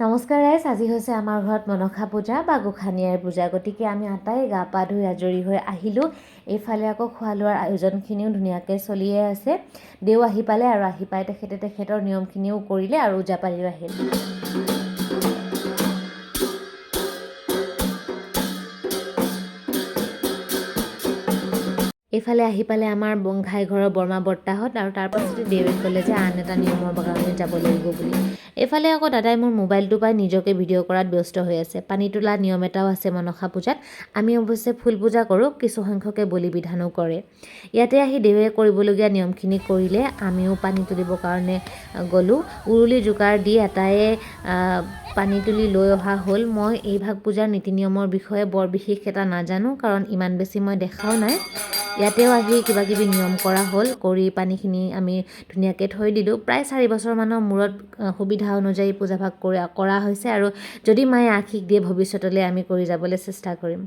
নমস্কাৰ ৰাইজ, আজি হৈছে আমাৰ ঘৰত মনসা পূজা বা গোসাঁনীয়াৰ পূজা। গতিকে আমি আটাই গা পা ধুই আজৰি হৈ আহিলোঁ। এইফালে আকৌ খোৱা লোৱাৰ আয়োজনখিনিও ধুনীয়াকৈ চলিয়ে আছে। দেও আহি পালে আৰু আহি পাই তেখেতৰ নিয়মখিনিও কৰিলে আৰু ওজাপালিও আহিল। এইফালে আহি পালে আমাৰ ঘাই ঘৰৰ বৰমা বৰ্তাহঁত, আৰু তাৰ পাছতে দেৱে ক'লে যে আন এটা নিয়মৰ কাৰণে যাব লাগিব বুলি। এইফালে আকৌ দাদাই মোৰ মোবাইলটো পাই নিজকে ভিডিঅ' কৰাত ব্যস্ত হৈ আছে। পানী তোলা নিয়ম এটাও আছে মনসা পূজাত। আমি অৱশ্যে ফুল পূজা কৰোঁ, কিছুসংখ্যকে বলি বিধানো কৰে। ইয়াতে আহি দেৱে কৰিবলগীয়া নিয়মখিনি কৰিলে। আমিও পানী তুলিবৰ কাৰণে গ'লোঁ। উৰুলি জোকাৰ দি এটায়ে পানী তুলি লৈ অহা হ'ল। মই এই ভাগ পূজাৰ নীতি নিয়মৰ বিষয়ে বৰ বিশেষ এটা নাজানো, কাৰণ ইমান বেছি মই দেখাও নাই। ইয়াতেও আহি কিবা কিবি নিয়ম কৰা হ'ল, কৰি পানীখিনি আমি ধুনীয়াকৈ থৈ দিলোঁ। প্ৰায় 4 বছৰমানৰ মূৰত সুবিধা অনুযায়ী পূজাভাগ কৰা হৈছে, আৰু যদি মায়ে আশীষ দিয়ে ভৱিষ্যতলৈ আমি কৰি যাবলৈ চেষ্টা কৰিম।